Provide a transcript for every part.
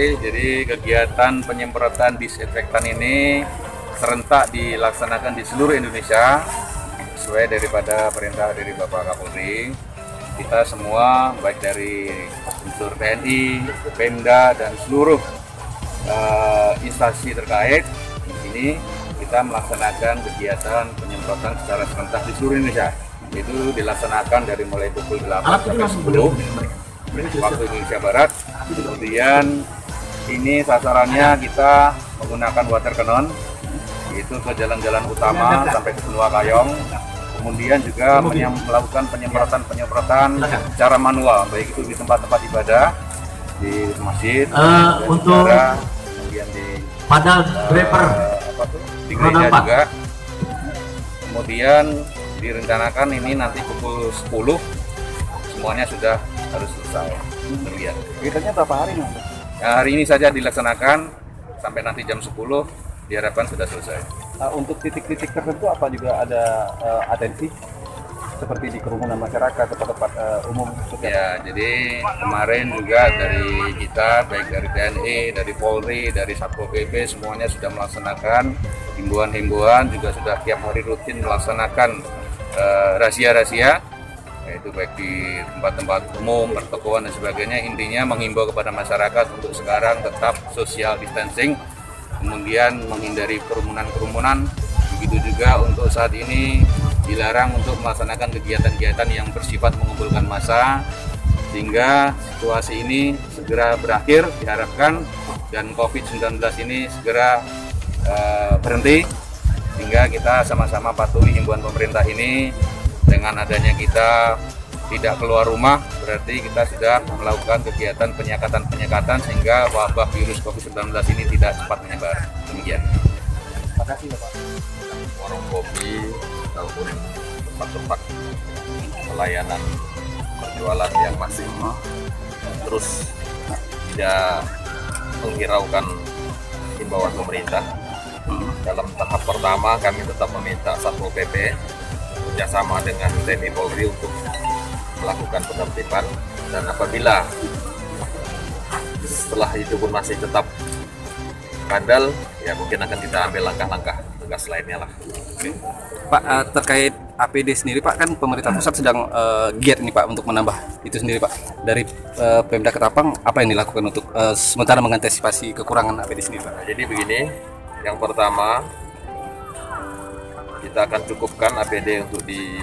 kasih. Jadi kegiatan penyemprotan disinfektan ini serentak dilaksanakan di seluruh Indonesia sesuai daripada perintah dari Bapak Kapolri. Kita semua baik dari unsur TNI, Pemda dan seluruh instansi terkait di sini kita melaksanakan kegiatan penyemprotan secara serentak di seluruh Indonesia. Itu dilaksanakan dari mulai pukul 8 sampai 10 waktu Indonesia Barat. Kemudian ini sasarannya kita menggunakan water cannon, yaitu ke jalan-jalan utama sampai ke Benua Kayong. Kemudian juga melakukan penyemprotan secara manual, baik itu di tempat-tempat ibadah, di masjid, untuk kemudian di di gereja juga. Kemudian direncanakan ini nanti pukul 10 semuanya sudah harus selesai terlihat. Kegiatannya berapa hari nih? Hari ini saja dilaksanakan sampai nanti jam 10 diharapkan sudah selesai. Untuk titik-titik tertentu apa juga ada atensi seperti di kerumunan masyarakat atau tempat umum? Ya, jadi kemarin juga dari kita baik dari TNI, dari Polri, dari Satpol PP semuanya sudah melaksanakan himbauan-himbauan, juga sudah tiap hari rutin melaksanakan razia-razia, yaitu baik di tempat-tempat umum, pertokoan dan sebagainya. Intinya menghimbau kepada masyarakat untuk sekarang tetap social distancing, kemudian menghindari kerumunan-kerumunan. Begitu juga untuk saat ini dilarang untuk melaksanakan kegiatan-kegiatan yang bersifat mengumpulkan massa, sehingga situasi ini segera berakhir diharapkan dan COVID-19 ini segera berhenti, sehingga kita sama-sama patuhi himbauan pemerintah ini. Dengan adanya kita tidak keluar rumah, berarti kita sudah melakukan kegiatan penyekatan sehingga wabah virus COVID-19 ini tidak cepat menyebar. Demikian. Terima kasih Bapak. Warung kopi ataupun tempat-tempat pelayanan penjualan yang masih terus tidak menghiraukan himbauan pemerintah. Dalam tahap pertama kami tetap meminta Satpol PP bekerjasama dengan TNI Polri untuk melakukan penertiban, dan apabila setelah itu pun masih tetap bandel, ya mungkin akan kita ambil langkah-langkah tegas lainnya lah. Pak, terkait APD sendiri Pak, kan pemerintah pusat sedang giat nih Pak untuk menambah itu sendiri Pak. Dari Pemda Ketapang apa yang dilakukan untuk sementara mengantisipasi kekurangan APD sendiri Pak? Nah, jadi begini, yang pertama kita akan cukupkan APD untuk di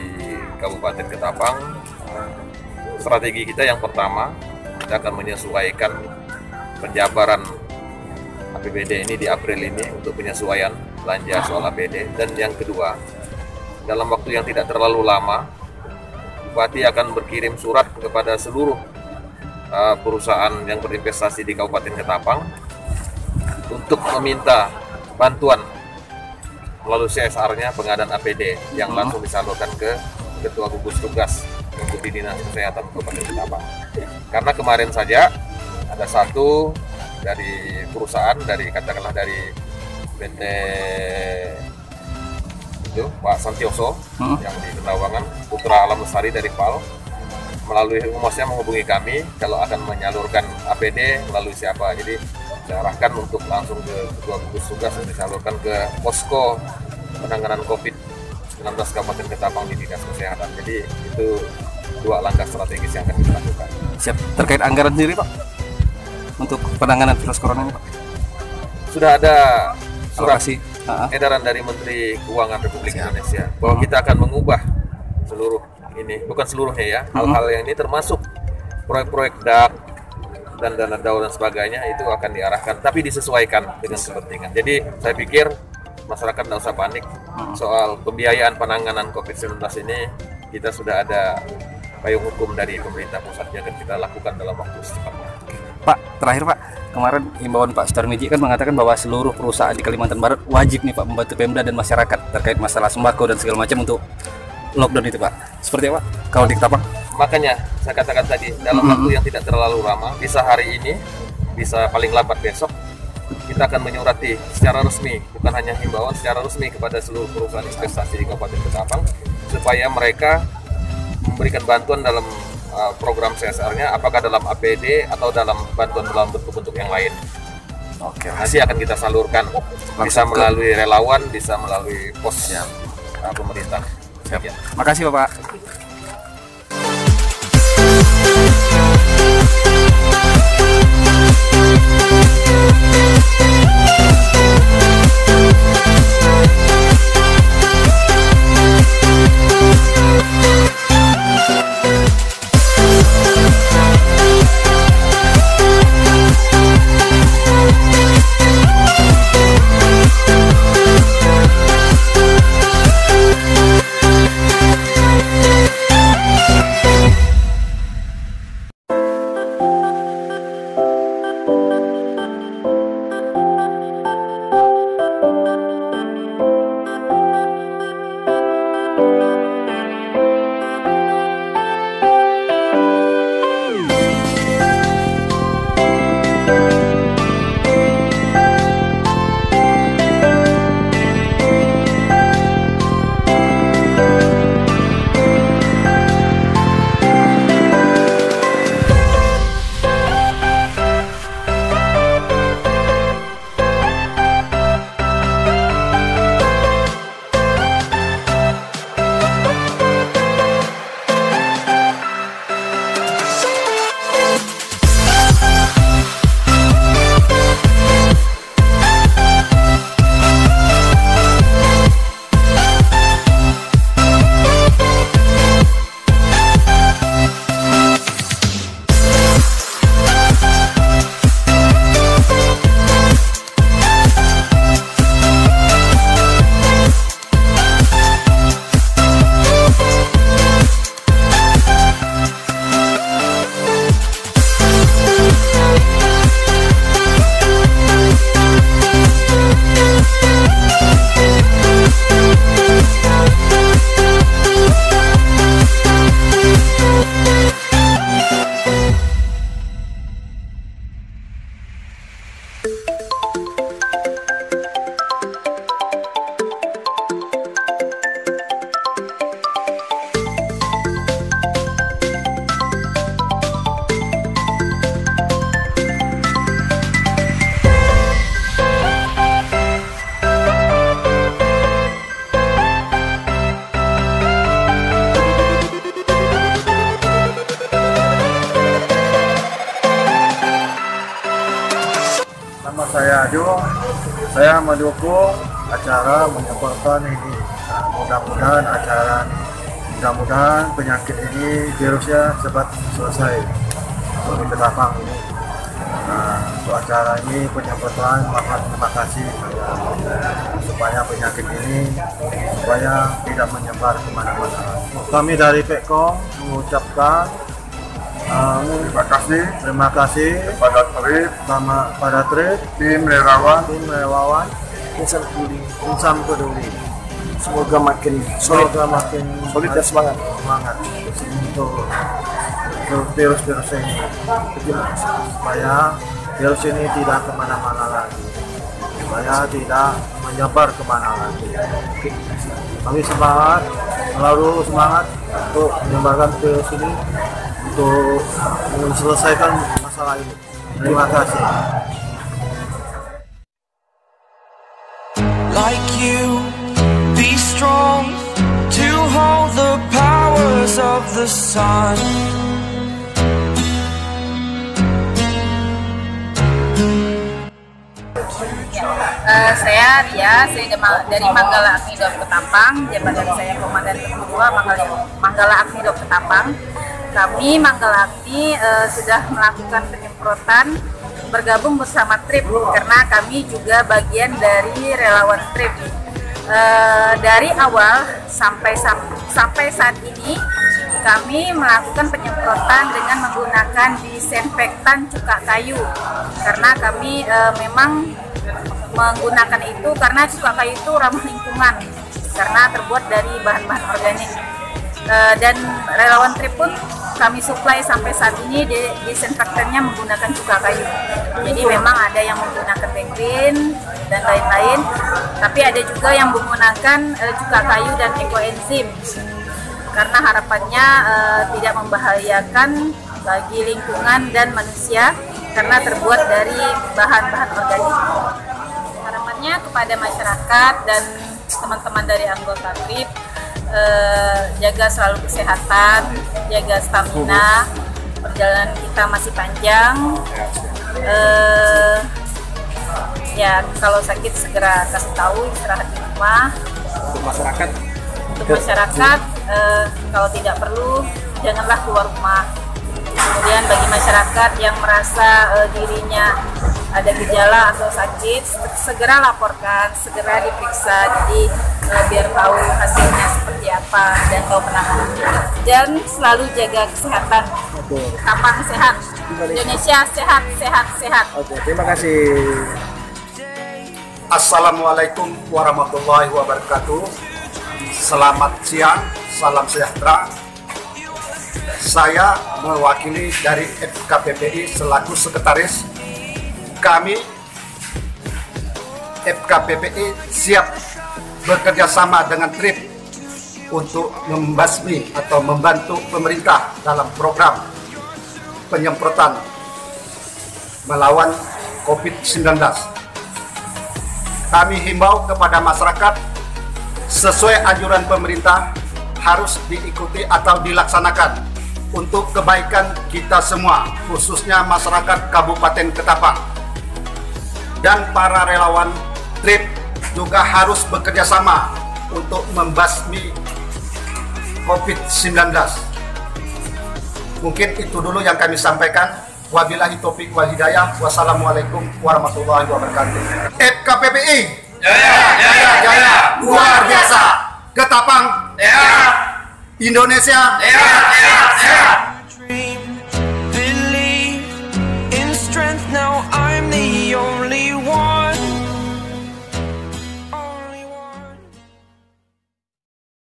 Kabupaten Ketapang. Strategi kita yang pertama, kita akan menyesuaikan penjabaran APBD ini di April ini untuk penyesuaian belanja soal APD. Dan yang kedua, dalam waktu yang tidak terlalu lama, Bupati akan berkirim surat kepada seluruh perusahaan yang berinvestasi di Kabupaten Ketapang untuk meminta bantuan melalui CSR-nya pengadaan APD yang langsung disalurkan ke Ketua Gugus Tugas untuk di Dinas Kesehatan Kabupaten Ketapang. Karena kemarin saja ada satu dari perusahaan, dari katakanlah dari PT itu Pak Santioso yang di Kendawangan, Putra Alam Lestari dari PAL, melalui humasnya menghubungi kami kalau akan menyalurkan APD melalui siapa. Jadi diarahkan untuk langsung ke Ketua Gugus Tugas dan disalurkan ke posko penanganan COVID-19 Kabupaten Ketapang di Dinas Kesehatan. Jadi itu dua langkah strategis yang akan kita lakukan. Siap. Terkait anggaran sendiri Pak untuk penanganan virus corona ini Pak? Sudah ada surat Alokasi edaran dari Menteri Keuangan Republik Indonesia bahwa kita akan mengubah seluruh ini, bukan seluruhnya ya, hal-hal yang ini termasuk proyek-proyek DAK dan dana daur dan sebagainya itu akan diarahkan, tapi disesuaikan dengan kepentingan. Jadi saya pikir masyarakat tidak usah panik soal pembiayaan penanganan COVID-19 ini. Kita sudah ada payung hukum dari pemerintah pusat yang akan kita lakukan dalam waktu secepatnya. Pak, terakhir Pak, kemarin himbauan Pak Sutarmiji kan mengatakan bahwa seluruh perusahaan di Kalimantan Barat wajib nih Pak membantu Pemda dan masyarakat terkait masalah sembako dan segala macam untuk lockdown itu Pak. Seperti apa kalau di Ketapang? Makanya saya katakan tadi, dalam waktu yang tidak terlalu lama, bisa hari ini, bisa paling lambat besok, kita akan menyurati secara resmi, bukan hanya himbauan, secara resmi kepada seluruh perusahaan investasi di Kabupaten Ketapang, supaya mereka memberikan bantuan dalam program CSR-nya apakah dalam APD atau dalam bantuan dalam bentuk-bentuk yang lain. Oke, Nanti akan kita salurkan, bisa Langsung ke- melalui relawan, bisa melalui pos pemerintah. siap. Ya. Makasih Bapak. Nama saya Ado, saya mendukung acara menyebarkan ini. Nah, mudah-mudahan penyakit ini virusnya cepat selesai untuk di Ketapang ini. Nah, untuk acara ini penyemprotan, terima kasih supaya penyakit ini tidak menyebar kemana-mana. Kami dari Pekong mengucapkan terima kasih pada Trip, tim relawan, insan peduli. Semoga makin solid dan semangat untuk virus ini, supaya virus ini tidak kemana-mana lagi, supaya tidak menyebar kemana lagi. Kami selalu semangat untuk menyebarkan virus ini, untuk menyelesaikan masalah ini. Terima kasih. Like you, be strong to hold the powers of the sun. Saya Ria, dari Manggala Akmidop Ketapang, jabatan saya Komandan Kedua Manggala Akmidop Ketapang. Kami Manggala Akmi sudah melakukan penyemprotan bergabung bersama Trip karena kami juga bagian dari relawan Trip. Dari awal sampai saat ini kami melakukan penyemprotan dengan menggunakan disinfektan cuka kayu karena kami memang menggunakan itu karena cuka kayu itu ramah lingkungan karena terbuat dari bahan-bahan organik. Dan relawan Trip pun kami suplai sampai saat ini disinfektannya menggunakan cuka kayu. Jadi memang ada yang menggunakan bengreen dan lain-lain, tapi ada juga yang menggunakan cuka kayu dan ekoenzim. karena harapannya tidak membahayakan bagi lingkungan dan manusia karena terbuat dari bahan-bahan organik. Harapannya kepada masyarakat dan teman-teman dari anggota TRIP, jaga selalu kesehatan, jaga stamina, perjalanan kita masih panjang. Ya, kalau sakit segera kasih tahu, istirahat di rumah. Untuk masyarakat, kalau tidak perlu janganlah keluar rumah. Kemudian bagi masyarakat yang merasa dirinya ada gejala atau sakit, segera laporkan, segera diperiksa, jadi biar tahu hasilnya seperti apa dan tahu penanganannya. Dan selalu jaga kesehatan. Ketapang sehat, Indonesia sehat, sehat, sehat. Oke, terima kasih. Assalamualaikum warahmatullahi wabarakatuh. Selamat siang, salam sejahtera. Saya mewakili dari FKPPI selaku sekretaris. Kami FKPPI siap bekerja sama dengan TRIP untuk membasmi atau membantu pemerintah dalam program penyemprotan melawan COVID-19. Kami himbau kepada masyarakat sesuai anjuran pemerintah harus diikuti atau dilaksanakan untuk kebaikan kita semua, khususnya masyarakat Kabupaten Ketapang. Dan para relawan TRIP juga harus bekerja sama untuk membasmi COVID-19. Mungkin itu dulu yang kami sampaikan. Wabillahi taufiq wal hidayah. Wassalamualaikum warahmatullahi wabarakatuh. FKPPI jaya, jaya, jaya, luar biasa. Ketapang, Indonesia, sehat, sehat, sehat.